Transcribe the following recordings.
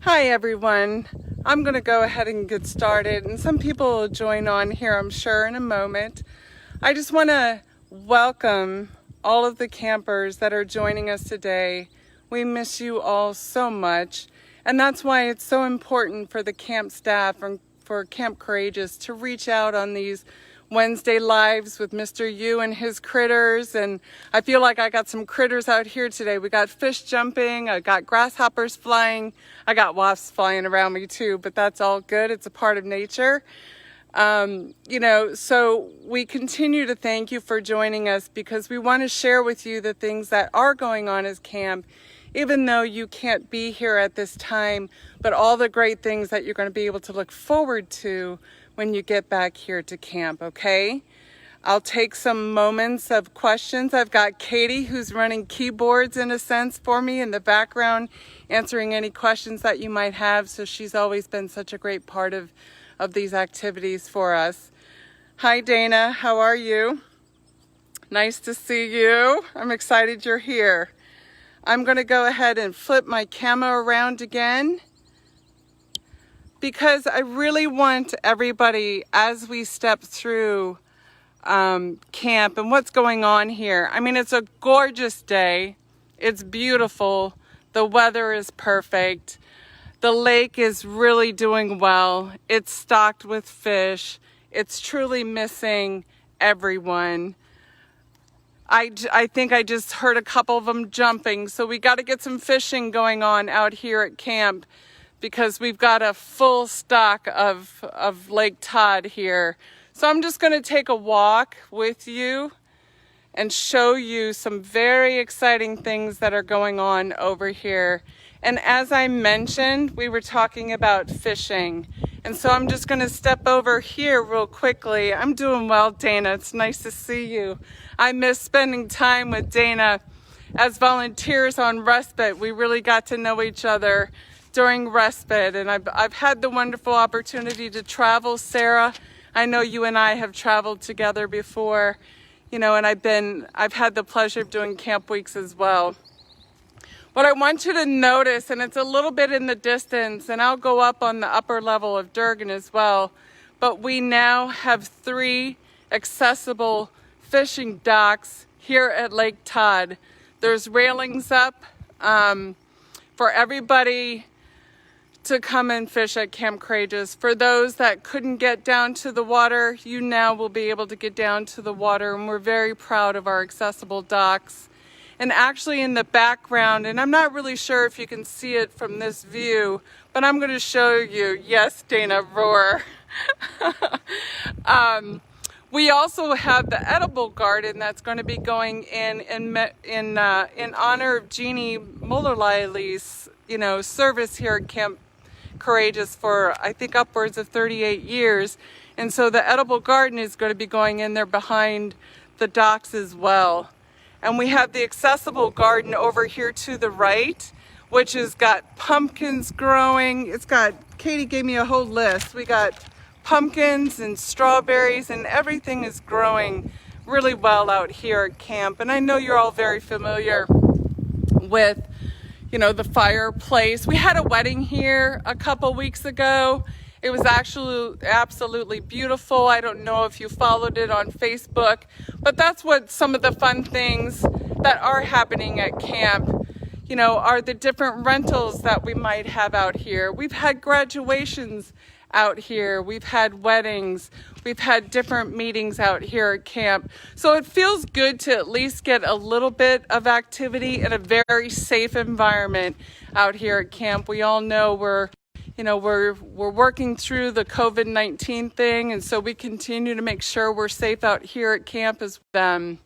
Hi everyone. I'm going to go ahead and get started, and some people will join on here, I'm sure, in a moment. I just want to welcome all of the campers that are joining us today. We miss you all so much, and that's why it's so important for the camp staff and for Camp Courageous to reach out on these Wednesday lives with Mr. U and his critters. And I feel like I got some critters out here today. We got fish jumping, I got grasshoppers flying, I got wasps flying around me too, but that's all good. It's a part of nature. So we continue to thank you for joining us because we want to share with you the things that are going on as camp, even though you can't be here at this time, but all the great things that you're going to be able to look forward to when you get back here to camp, okay? I'll take some moments of questions. I've got Katie, who's running keyboards in a sense for me in the background, answering any questions that you might have. So she's always been such a great part of these activities for us. Hi, Dana, how are you? Nice to see you. I'm excited you're here. I'm gonna go ahead and flip my camera around again, because I really want everybody, as we step through camp and what's going on here. I mean, it's a gorgeous day. It's beautiful. The weather is perfect. The lake is really doing well. It's stocked with fish. It's truly missing everyone. I think I just heard a couple of them jumping. So we got to get some fishing going on out here at camp, because we've got a full stock of Lake Todd here. So I'm just going to take a walk with you and show you some very exciting things that are going on over here. And as I mentioned, we were talking about fishing. And so I'm just going to step over here real quickly. I'm doing well, Dana. It's nice to see you. I miss spending time with Dana as volunteers on respite. We really got to know each other during respite, and I've had the wonderful opportunity to travel. Sarah, I know you and I have traveled together before, and I've had the pleasure of doing camp weeks as well. What I want you to notice, and it's a little bit in the distance, and I'll go up on the upper level of Durgin as well, but we now have 3 accessible fishing docks here at Lake Todd. There's railings up for everybody to come and fish at Camp Courageous. For those that couldn't get down to the water, you now will be able to get down to the water, and we're very proud of our accessible docks. And actually in the background, and I'm not really sure if you can see it from this view, but I'm going to show you. Yes, Dana, roar. We also have the edible garden that's going to be going in honor of Jeannie Mullerly's, service here at Camp Courageous for, I think, upwards of 38 years. And so the edible garden is going to be going in there behind the docks as well. And we have the accessible garden over here to the right, which has got pumpkins growing. Katie gave me a whole list. We got pumpkins and strawberries, and everything is growing really well out here at camp. And I know you're all very familiar with the fireplace. We had a wedding here a couple weeks ago. It was actually absolutely beautiful. I don't know if you followed it on Facebook, but that's what some of the fun things that are happening at camp, are the different rentals that we might have out here. We've had graduations out here. We've had weddings. We've had different meetings out here at camp. So it feels good to at least get a little bit of activity in a very safe environment out here at camp. We all know we're working through the COVID-19 thing, and so we continue to make sure we're safe out here at camp as well.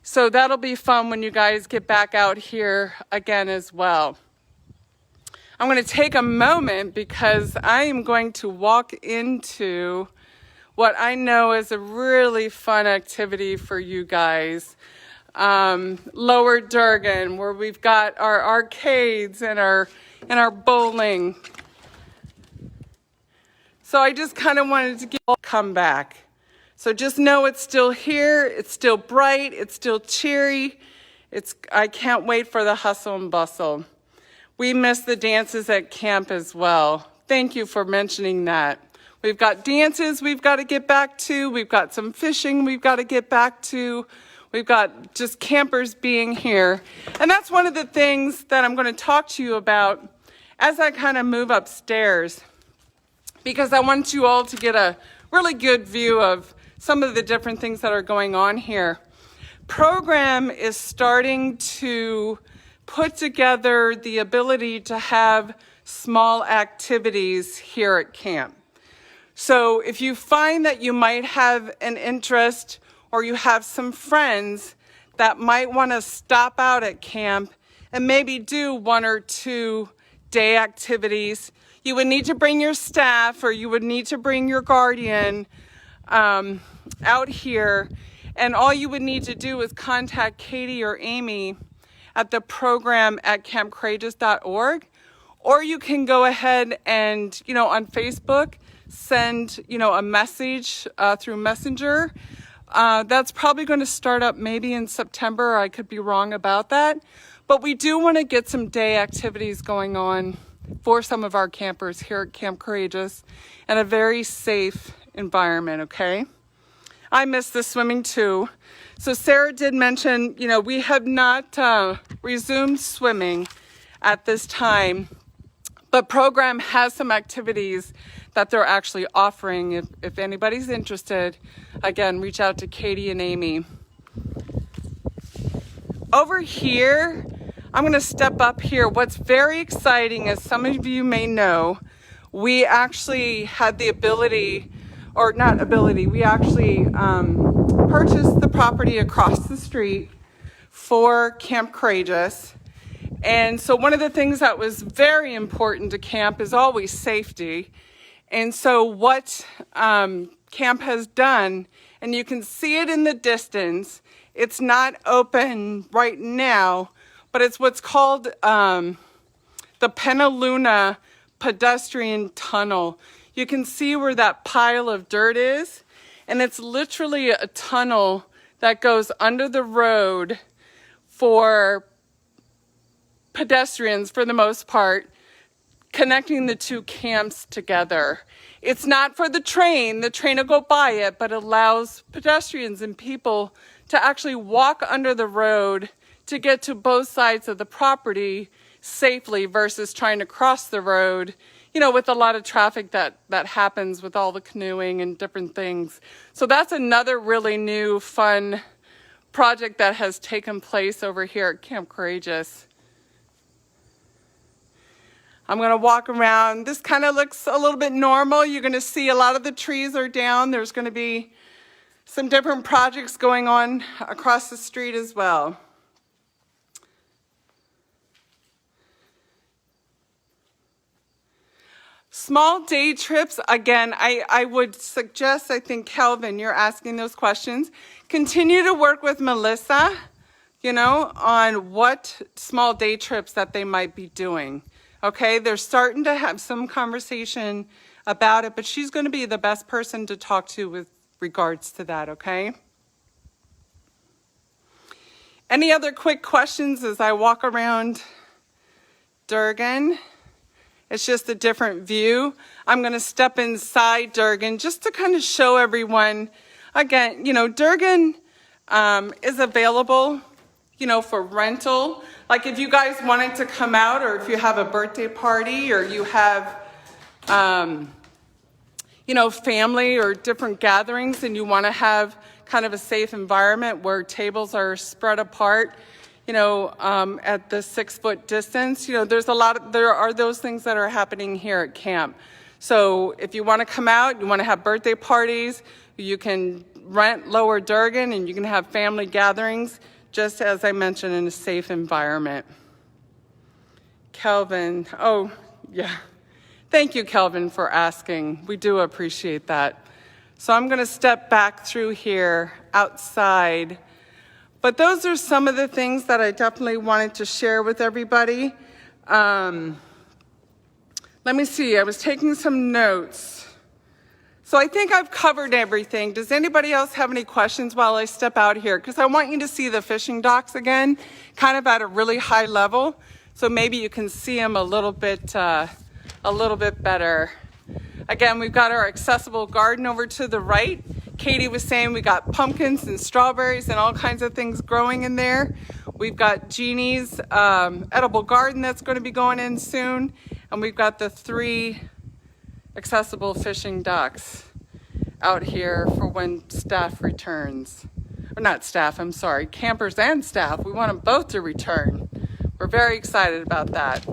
So that'll be fun when you guys get back out here again as well. I'm going to take a moment because I am going to walk into what I know is a really fun activity for you guys. Lower Durgin, where we've got our arcades and our bowling. So I just kind of wanted to give a comeback. So just know it's still here, it's still bright, it's still cheery. I can't wait for the hustle and bustle. We miss the dances at camp as well. Thank you for mentioning that. We've got dances we've got to get back to. We've got some fishing we've got to get back to. We've got just campers being here. And that's one of the things that I'm going to talk to you about as I kind of move upstairs, because I want you all to get a really good view of some of the different things that are going on here. Program is starting to put together the ability to have small activities here at camp. So if you find that you might have an interest or you have some friends that might want to stop out at camp and maybe do 1 or 2 day activities, you would need to bring your staff or you would need to bring your guardian out here. And all you would need to do is contact Katie or Amy at the program at campcourageous.org, or you can go ahead and, on Facebook, send, a message through Messenger. That's probably going to start up maybe in September. I could be wrong about that. But we do want to get some day activities going on for some of our campers here at Camp Courageous in a very safe environment, okay? I miss the swimming too. So Sarah did mention, we have not resumed swimming at this time, but program has some activities that they're actually offering. If anybody's interested, again, reach out to Katie and Amy. Over here, I'm going to step up here. What's very exciting, as some of you may know, we actually had the ability, or not ability, we actually purchased the property across the street for Camp Courageous. And so one of the things that was very important to camp is always safety. And so what camp has done, and you can see it in the distance, it's not open right now, but it's what's called the Penaluna Pedestrian Tunnel. You can see where that pile of dirt is, and it's literally a tunnel that goes under the road for pedestrians, for the most part, connecting the 2 camps together. It's not for the train will go by it, but it allows pedestrians and people to actually walk under the road to get to both sides of the property safely versus trying to cross the road, with a lot of traffic that happens with all the canoeing and different things. So that's another really new, fun project that has taken place over here at Camp Courageous. I'm going to walk around. This kind of looks a little bit normal. You're going to see a lot of the trees are down. There's going to be some different projects going on across the street as well. Small day trips, again, I would suggest, I think, Kelvin, you're asking those questions. Continue to work with Melissa, on what small day trips that they might be doing. Okay, they're starting to have some conversation about it, but she's going to be the best person to talk to with regards to that, okay? Any other quick questions as I walk around Durgin? It's just a different view. I'm going to step inside Durgin just to kind of show everyone. Again, Durgin is available, for rental. Like if you guys wanted to come out, or if you have a birthday party, or you have, family or different gatherings, and you want to have kind of a safe environment where tables are spread apart, at the 6-foot distance, there are those things that are happening here at camp. So if you want to come out, you want to have birthday parties, you can rent Lower Durgin and you can have family gatherings, just as I mentioned, in a safe environment. Kelvin, oh yeah. Thank you, Kelvin, for asking. We do appreciate that. So I'm going to step back through here outside. But those are some of the things that I definitely wanted to share with everybody. Let me see, I was taking some notes. So I think I've covered everything. Does anybody else have any questions while I step out here? Because I want you to see the fishing docks again, kind of at a really high level. so maybe you can see them a little bit better. Again, we've got our accessible garden over to the right. Katie was saying we got pumpkins and strawberries and all kinds of things growing in there. We've got Jeannie's edible garden that's going to be going in soon. And we've got the 3 accessible fishing docks out here for when staff returns. Or not staff, I'm sorry, campers and staff. We want them both to return. We're very excited about that.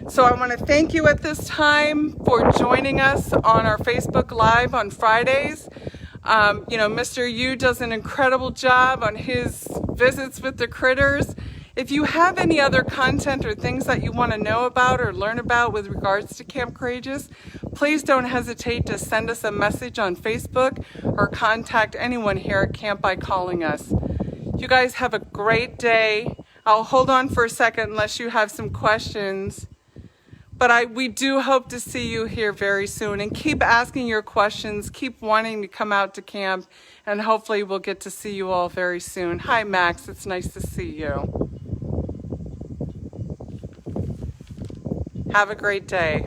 So I want to thank you at this time for joining us on our Facebook Live on Fridays. You know, Mr. Yu does an incredible job on his visits with the critters. If you have any other content or things that you want to know about or learn about with regards to Camp Courageous, please don't hesitate to send us a message on Facebook or contact anyone here at camp by calling us. You guys have a great day. I'll hold on for a second unless you have some questions. But we do hope to see you here very soon, and keep asking your questions, keep wanting to come out to camp, and hopefully we'll get to see you all very soon. Hi, Max, it's nice to see you. Have a great day.